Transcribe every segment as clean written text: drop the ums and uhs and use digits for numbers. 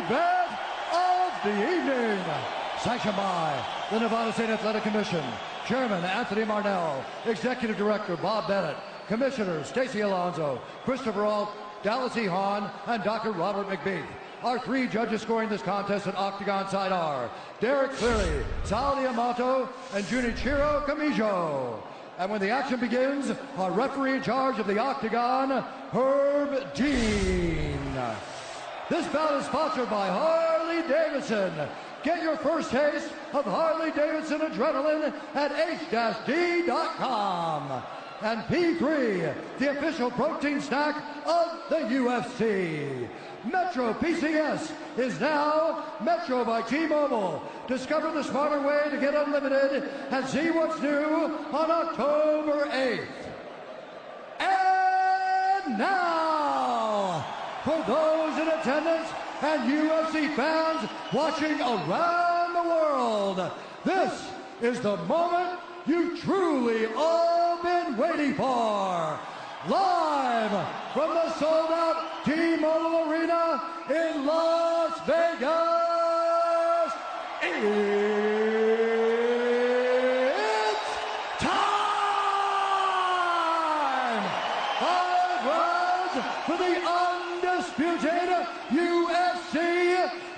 event of the evening. Sanctioned by the Nevada State Athletic Commission, Chairman Anthony Marnell, Executive Director Bob Bennett, Commissioners Stacy Alonso, Christopher Alt, Dallas E. Hahn, and Dr. Robert McBeath. Our three judges scoring this contest at Octagon side are Derek Cleary, Sal Diamato, and Junichiro Kamijo. And when the action begins, our referee in charge of the Octagon, Herb Dean. This bout is sponsored by Harley-Davidson. Get your first taste of Harley-Davidson adrenaline at h-d.com. And P3, the official protein snack of the UFC. Metro PCS is now Metro by T-Mobile. Discover the smarter way to get unlimited and see what's new on October 8th. And now, for those in attendance and UFC fans watching around the world, this is the moment you've truly all been waiting for. Live from the sold-out T-Mobile Arena in Las Vegas, it's time! 5 rounds for the undisputed UFC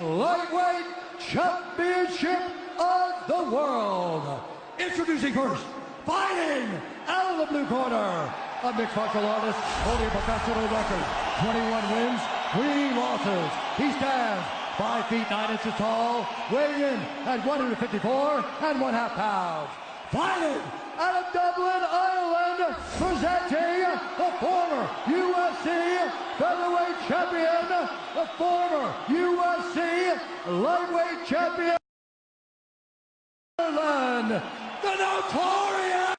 Lightweight Championship of the World. Introducing first, fighting out of the blue corner, a mixed martial artist holding a professional record, 21 wins, 3 losses. He stands 5 feet 9 inches tall, weighing in at 154.5 pounds. Fighting out of Dublin, Ireland, presenting the former UFC featherweight champion, the former UFC lightweight champion, Ireland, the notorious,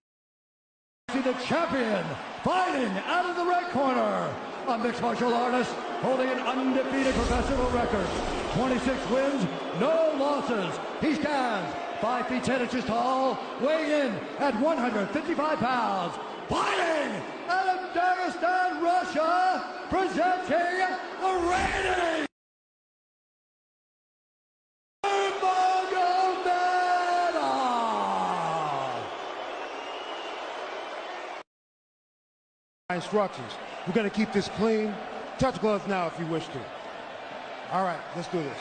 the champion, fighting out of the red corner, a mixed martial artist holding an undefeated professional record, 26 wins, no losses. He stands 5 feet 10 inches tall, weighing in at 155 pounds. Fighting out of Dagestan, Russia, presenting the reigning instructions. We're going to keep this clean. Touch gloves now if you wish to. All right, let's do this.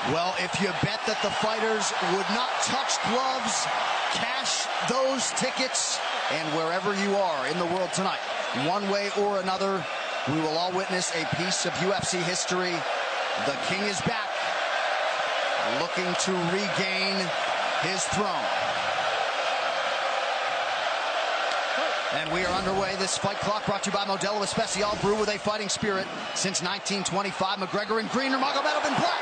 Well, if you bet that the fighters would not touch gloves, cash those tickets, and wherever you are in the world tonight, one way or another, we will all witness a piece of UFC history. The King is back, looking to regain his throne. And we are underway. This fight clock brought to you by Modelo Especial, brew with a fighting spirit since 1925. McGregor in green, Nurmagomedov in black.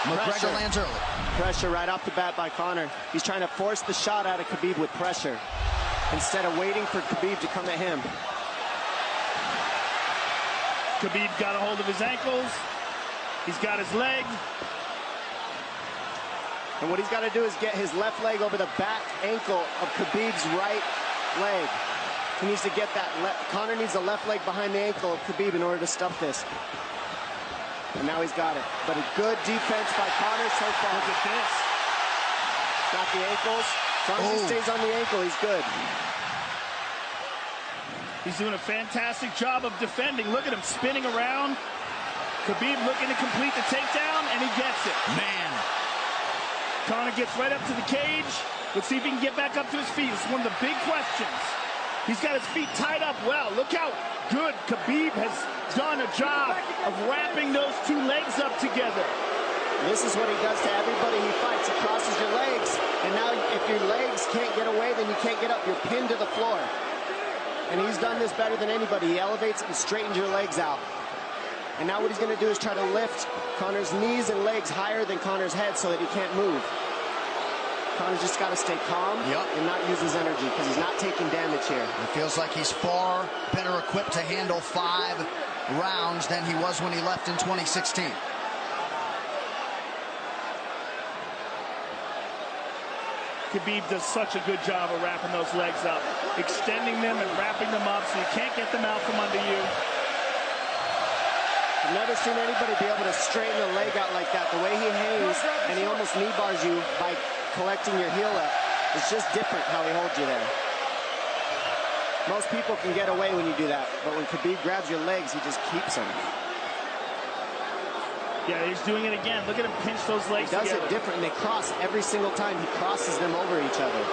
McGregor lands early. Pressure right off the bat by Conor. He's trying to force the shot out of Khabib with pressure instead of waiting for Khabib to come at him. Khabib got a hold of his ankles. He's got his leg. And what he's got to do is get his left leg over the back ankle of Khabib's right leg. He needs to get that. Conor needs the left leg behind the ankle of Khabib in order to stuff this. And now he's got it. But a good defense by Conor so far. Look at this. Got the ankles. As long as he stays on the ankle, he's good. He's doing a fantastic job of defending. Look at him spinning around. Khabib looking to complete the takedown, and he gets it. Man. Conor gets right up to the cage. Let's see if he can get back up to his feet. It's one of the big questions. He's got his feet tied up well. Look how good Khabib has done a job of wrapping those two legs up together. This is what he does to everybody he fights. He crosses your legs, and now if your legs can't get away, then you can't get up. You're pinned to the floor. And he's done this better than anybody. He elevates and straightens your legs out. And now what he's going to do is try to lift Conor's knees and legs higher than Conor's head so that he can't move. Conor's just got to stay calm and not use his energy because he's not taking damage here. It feels like he's far better equipped to handle 5 rounds than he was when he left in 2016. Khabib does such a good job of wrapping those legs up, extending them and wrapping them up so you can't get them out from under you. I've never seen anybody be able to straighten a leg out like that. The way he hangs, and he almost knee bars you by collecting your heel up. It's just different how he holds you there. Most people can get away when you do that, but when Khabib grabs your legs, he just keeps them. Yeah, he's doing it again. Look at him pinch those legs together. He does it different, and they cross every single time. He crosses them over each other.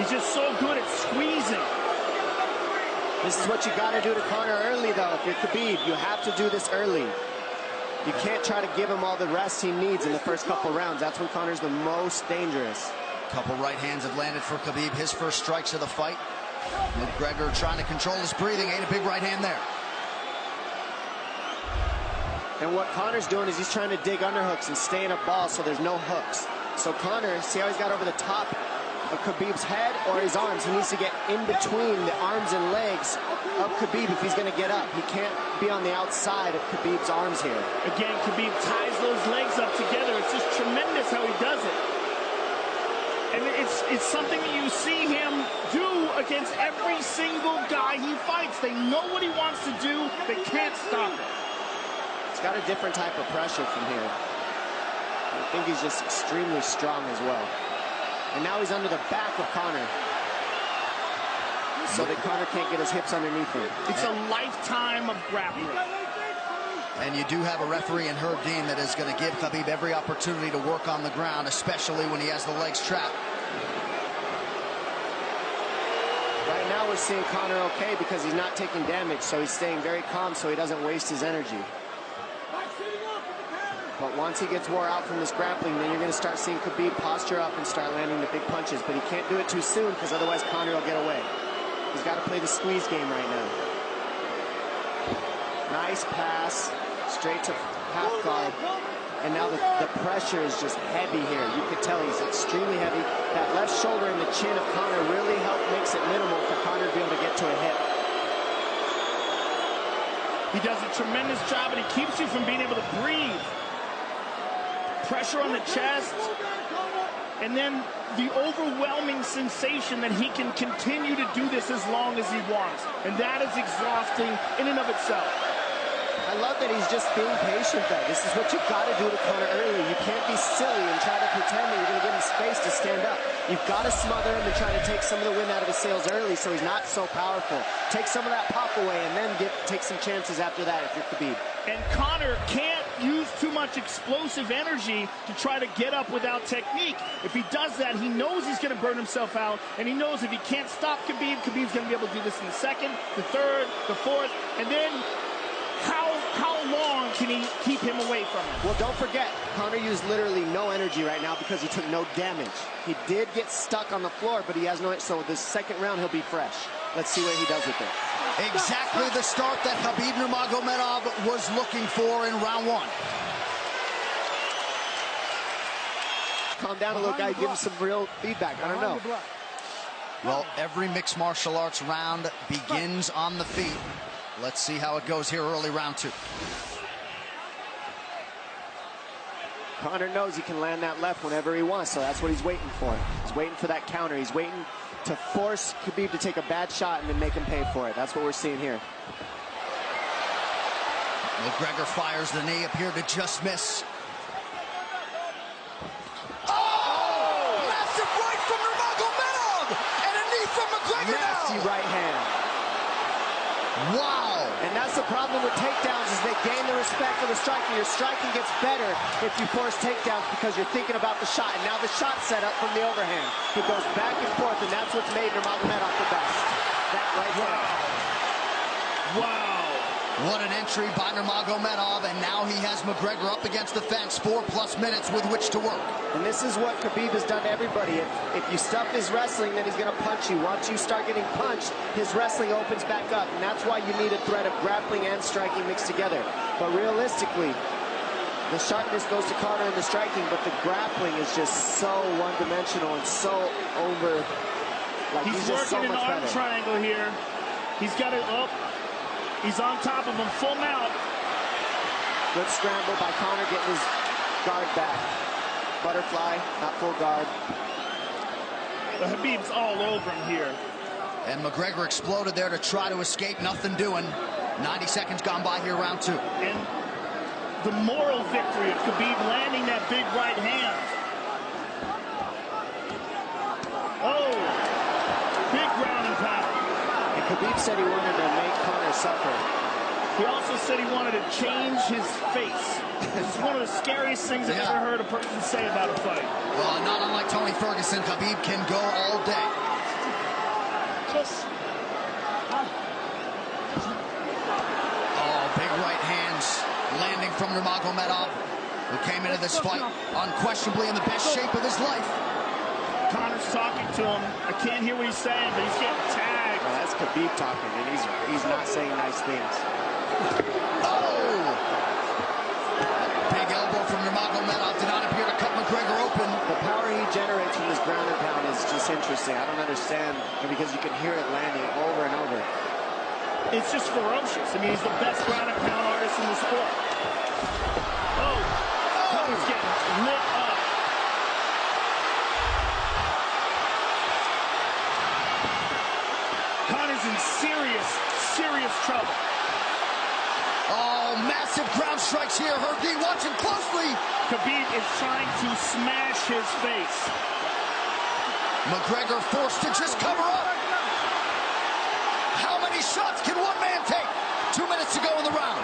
He's just so good at squeezing. This is what you got to do to Conor early, though. If you're Khabib, you have to do this early. You can't try to give him all the rest he needs in the first couple rounds. That's when Conor's the most dangerous. Couple right hands have landed for Khabib. His first strikes of the fight. McGregor trying to control his breathing. Ate a big right hand there. And what Conor's doing is he's trying to dig underhooks and stay in a ball so there's no hooks. So Conor, see how he's got over the top of Khabib's head or his arms? He needs to get in between the arms and legs of Khabib if he's going to get up. He can't be on the outside of Khabib's arms here. Again, Khabib ties those legs up together. It's just tremendous how he does it. And it's something that you see him do against every single guy he fights. They know what he wants to do. They can't stop it. He's got a different type of pressure from here. I think he's just extremely strong as well. And now he's under the back of Conor, so that Conor can't get his hips underneath him. It's a lifetime of grappling. And you do have a referee in Herb Dean that is going to give Khabib every opportunity to work on the ground, especially when he has the legs trapped. Right now we're seeing Conor okay because he's not taking damage, so he's staying very calm so he doesn't waste his energy. But once he gets wore out from this grappling, then you're going to start seeing Khabib posture up and start landing the big punches. But he can't do it too soon because otherwise Conor will get away. He's got to play the squeeze game right now. Nice pass, straight to half guard. And now the pressure is just heavy here. You can tell he's extremely heavy. That left shoulder and the chin of Conor really makes it minimal for Conor to be able to get to a hit. He does a tremendous job, and he keeps you from being able to breathe. Pressure on the chest, and then the overwhelming sensation that he can continue to do this as long as he wants. And that is exhausting in and of itself. I love that he's just being patient, though. This is what you've got to do to Conor early. You can't be silly and try to pretend that you're going to give him space to stand up. You've got to smother him and try to take some of the wind out of his sails early so he's not so powerful. Take some of that pop away and then take some chances after that if you're Khabib. And Conor can't use too much explosive energy to try to get up without technique. If he does that, he knows he's going to burn himself out, and he knows if he can't stop Khabib, Khabib's going to be able to do this in the second, the third, the fourth, and then how long can he keep him away from him? Well, don't forget, Conor used literally no energy right now because he took no damage. He did get stuck on the floor, but he has no, so this second round he'll be fresh. Let's see what he does with it. Exactly the start that Khabib Nurmagomedov was looking for in round one. Calm down a little, guy. Give him some real feedback. I don't know. Well, every mixed martial arts round begins on the feet. Let's see how it goes here early round two. Conor knows he can land that left whenever he wants, so that's what he's waiting for. He's waiting for that counter. He's waiting to force Khabib to take a bad shot and then make him pay for it. That's what we're seeing here. McGregor fires the knee, appeared to just miss. Oh! Massive right from Nurmagomedov! And a knee from McGregor now! Nasty right hand. Wow! And that's the problem with takedowns is they gain the respect for the striking. Your striking gets better if you force takedowns because you're thinking about the shot. And now the shot set up from the overhand. He goes back and forth, and that's what's made Nurmagomedov the best. That right hand. Wow. What an entry by Nurmagomedov, and now he has McGregor up against the fence, 4+ minutes with which to work. And this is what Khabib has done to everybody. If you stuff his wrestling, then he's going to punch you. Once you start getting punched, his wrestling opens back up, and that's why you need a threat of grappling and striking mixed together. But realistically, the sharpness goes to Conor in the striking, but the grappling is just so one-dimensional and so over. Like He's just working so an much arm better. triangle here. He's got it up. He's on top of him, full mount. Good scramble by Conor, getting his guard back. Butterfly, not full guard. But Khabib's all over him here. And McGregor exploded there to try to escape, nothing doing. 90 seconds gone by here, round two. And the moral victory of Khabib landing that big right hand. Oh, big ground and pound. And Khabib said he wanted to make Conor suffer. He also said he wanted to change his face. This is one of the scariest things I've ever heard a person say about a fight. Well, not unlike Tony Ferguson, Khabib can go all day. Oh, big right hands landing from Nurmagomedov, who came into this fight unquestionably in the best shape of his life. Conor's talking to him. I can't hear what he's saying, but he's getting tagged. Well, that's Khabib talking, and he's not saying nice things. Oh! Big elbow from Nurmagomedov did not appear to cut McGregor open. The power he generates from this ground and pound is just interesting. I don't understand, because you can hear it landing over and over. It's just ferocious. I mean, he's the best ground and pound artist in the sport. Oh! Conor's getting lit up. Conor's in serious trouble. Oh, massive ground strikes here. Herb Dean watching closely. Khabib is trying to smash his face. McGregor forced to just cover up. How many shots can one man take? 2 minutes to go in the round.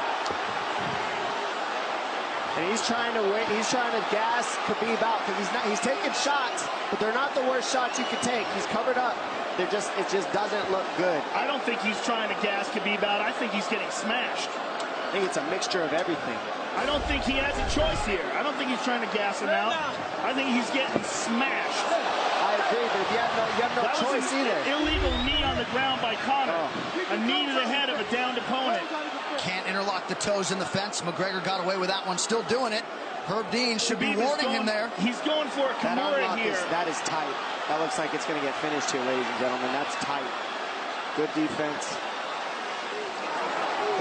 And he's trying to wait. He's trying to gas Khabib out, because he's taking shots, but they're not the worst shots you could take. He's covered up. It just doesn't look good. I don't think he's trying to gas Khabib out. I think he's getting smashed. I think it's a mixture of everything. I don't think he has a choice here. I don't think he's trying to gas him out. I think he's getting smashed. I agree, but if you have no choice either. Illegal knee on the ground by Conor. A knee to the head of a downed opponent. Can't interlock the toes in the fence. McGregor got away with that one, still doing it. Herb Dean should be warning him there. He's going for a Kimura here. That is tight. That looks like it's going to get finished here, ladies and gentlemen. That's tight. Good defense.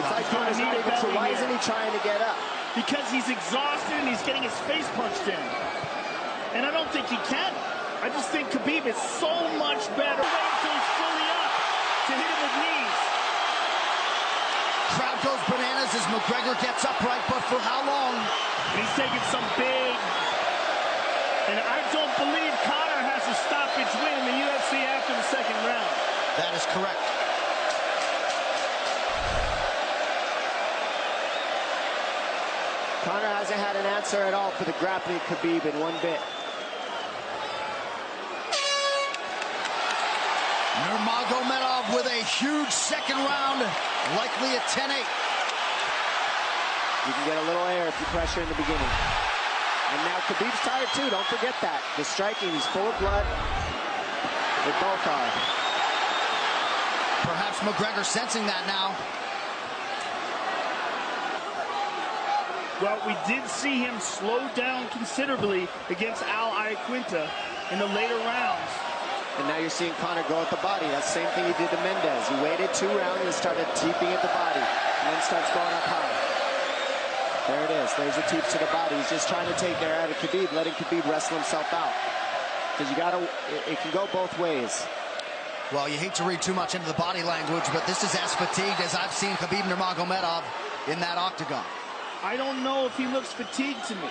It's like Conor's not even sure. Why isn't he trying to get up? Because he's exhausted and he's getting his face punched in. And I don't think he can. I just think Khabib is so much better. Wait until he's fully up to hit him with knees. Crowd goes bananas as McGregor gets upright, but for how long? And he's taking some big. And I don't believe Conor has a stoppage win in the UFC after the second round. That is correct. Conor hasn't had an answer at all for the grappling Khabib in one bit. Nurmagomedov with a huge second round, likely a 10-8. You can get a little air if you pressure in the beginning. And now Khabib's tired too, don't forget that. The striking, he's full of blood. They both are. Perhaps McGregor sensing that now. Well, we did see him slow down considerably against Al Iaquinta in the later rounds. And now you're seeing Conor go at the body. That's the same thing he did to Mendez. He waited 2 rounds and started teeping at the body. And then starts going up high. There it is. There's the teeps to the body. He's just trying to take their out of Khabib, letting Khabib wrestle himself out. Because you gotta, it can go both ways. Well, you hate to read too much into the body language, but this is as fatigued as I've seen Khabib Nurmagomedov in that octagon. I don't know if he looks fatigued to me.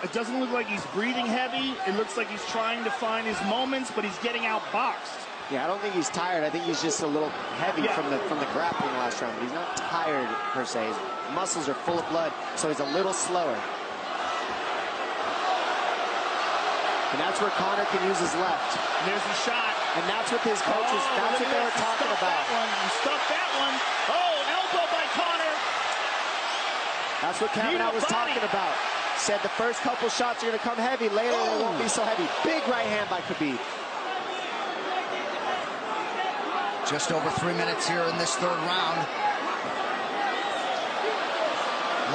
It doesn't look like he's breathing heavy. It looks like he's trying to find his moments, but he's getting outboxed. Yeah, I don't think he's tired. I think he's just a little heavy from the grappling last round. But he's not tired, per se. His muscles are full of blood, so he's a little slower. And that's where Conor can use his left. And there's a shot. And that's what his coaches, that's what they were talking about. He stuffed that one. Oh, elbow by Conor. That's what Kavanaugh was talking about. Said the first couple shots are going to come heavy. Later, they won't be so heavy. Big right hand by Khabib. Just over 3 minutes here in this third round.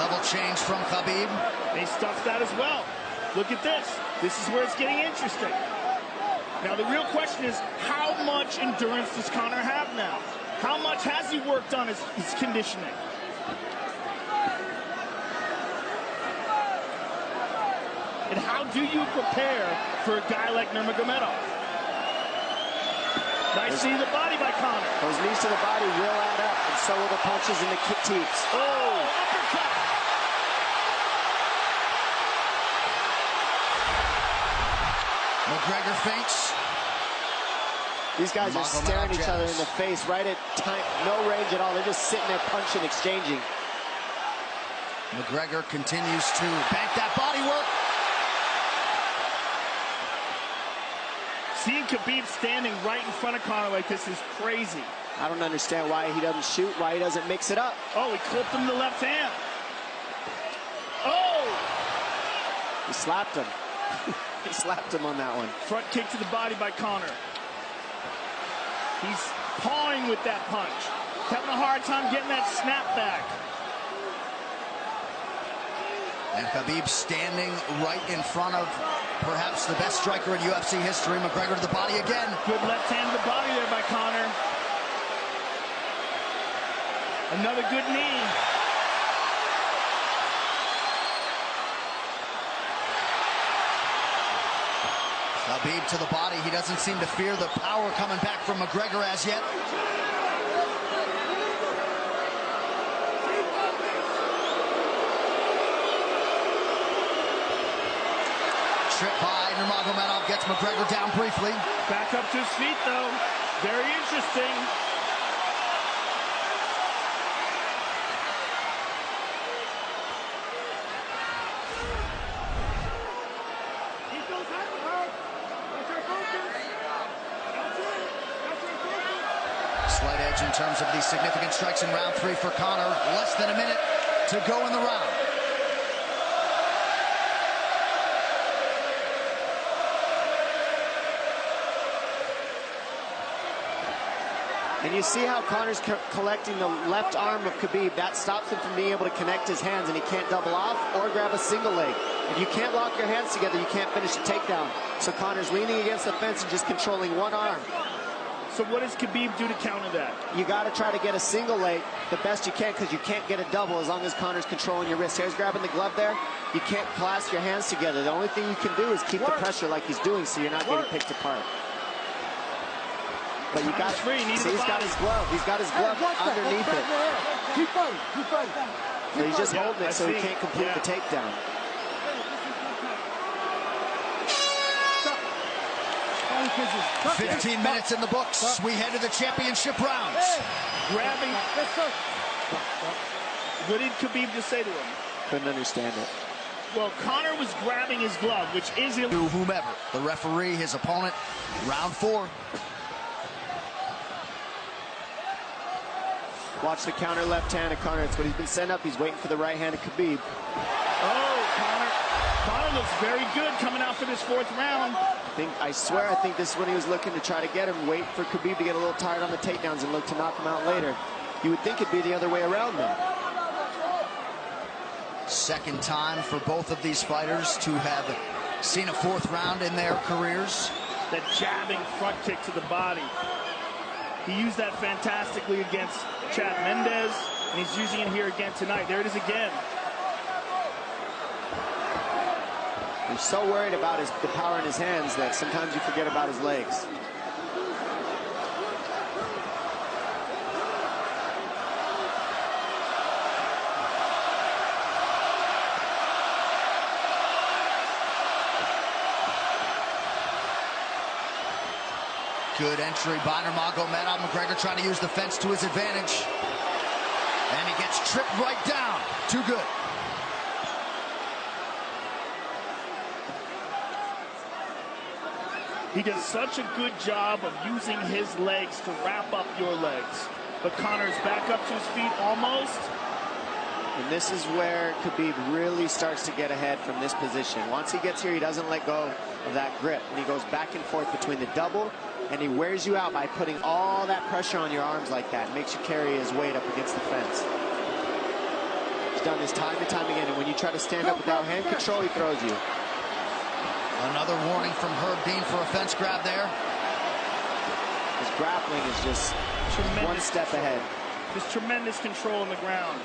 Level change from Khabib. They stuffed that as well. Look at this. This is where it's getting interesting. Now, the real question is, how much endurance does Conor have now? How much has he worked on his conditioning? And how do you prepare for a guy like Nurmagomedov? Nice knee to the body by Conor. Those knees to the body will add up, and so will the punches and the kick teeps. Oh, uppercut. McGregor feints. These guys are staring each other in the face right at time, no range at all. They're just sitting there punching, exchanging. McGregor continues to bank that body work. Seeing Khabib standing right in front of Conor like this is crazy. I don't understand why he doesn't shoot, why he doesn't mix it up. Oh, he clipped him the left hand. Oh! He slapped him. He slapped him on that one. Front kick to the body by Conor. He's pawing with that punch. Having a hard time getting that snap back. And Khabib standing right in front of perhaps the best striker in UFC history. McGregor to the body again. Good left hand to the body there by Conor. Another good knee. Khabib to the body. He doesn't seem to fear the power coming back from McGregor as yet. Trip by Nurmagomedov gets McGregor down briefly. Back up to his feet, though. Very interesting. Slight edge in terms of these significant strikes in round 3 for Conor. Less than a minute to go in the round. And you see how Conor's collecting the left arm of Khabib. That stops him from being able to connect his hands, and he can't double off or grab a single leg. If you can't lock your hands together, you can't finish a takedown. So Conor's leaning against the fence and just controlling one arm. So what does Khabib do to counter that? You got to try to get a single leg the best you can, because you can't get a double as long as Conor's controlling your wrist. Here's grabbing the glove there. You can't clasp your hands together. The only thing you can do is keep the pressure like he's doing, so you're not getting picked apart. But you got see, he's got his glove. He's got his glove underneath it. Keep fighting. Keep fighting. So he's just holding it so he can't complete the takedown. Yeah. 15 minutes in the books. We head to the championship rounds. Grabbing. What did Khabib just say to him? Couldn't understand it. Well, Conor was grabbing his glove, which is illegal. To whomever, the referee, his opponent, round 4. Watch the counter left hand of Conor. It's what he's been setting up. He's waiting for the right hand of Khabib. Oh, Conor looks very good coming out for this 4th round. I swear, I think this is when he was looking to try to get him. Wait for Khabib to get a little tired on the takedowns and look to knock him out later. You would think it'd be the other way around though. Second time for both of these fighters to have seen a 4th round in their careers. That jabbing front kick to the body. He used that fantastically against Chad Mendes, and he's using it here again tonight. There it is again. He's so worried about the power in his hands that sometimes you forget about his legs. Good entry by Nurmagomedov. McGregor trying to use the fence to his advantage. And he gets tripped right down. Too good. He does such a good job of using his legs to wrap up your legs. But Conor's back up to his feet almost. And this is where Khabib really starts to get ahead from this position. Once he gets here, he doesn't let go of that grip. And he goes back and forth between the double, and he wears you out by putting all that pressure on your arms like that. Makes you carry his weight up against the fence. He's done this time and time again, and when you try to stand up without hand control, he throws you. Another warning from Herb Dean for a fence grab there. His grappling is just one step ahead. Just tremendous control on the ground.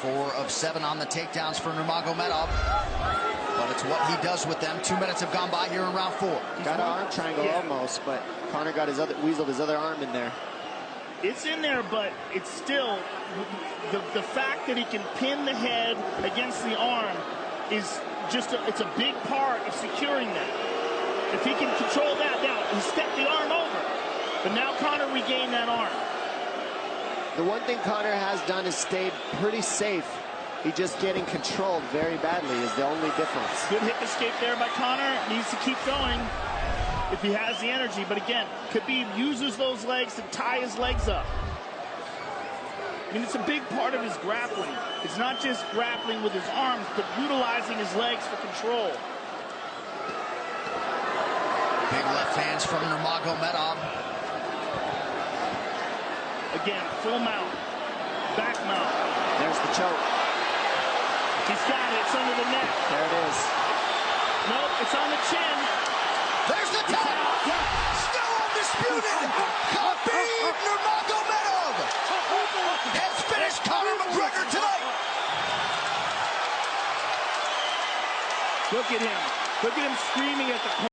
4 of 7 on the takedowns for Nurmagomedov. But it's what he does with them. 2 minutes have gone by here in round 4. Got an arm triangle almost, but Conor got weaseled his other arm in there. It's in there, but it's still the fact that he can pin the head against the arm is just it's a big part of securing that. If he can control that, now he stepped the arm over. But now Conor regained that arm. The one thing Conor has done is stayed pretty safe. He just getting controlled very badly is the only difference. Good hip escape there by Conor. Needs to keep going if he has the energy. But again, Khabib uses those legs to tie his legs up. I mean, it's a big part of his grappling. It's not just grappling with his arms, but utilizing his legs for control. Big left hands from Nurmagomedov. Again, full mount, back mount. There's the choke. He's got it. It's under the neck. There it is. Nope, it's on the chin. There's the tap. Still undisputed. Khabib Nurmagomedov has finished Conor McGregor tonight. Look at him. Look at him screaming at the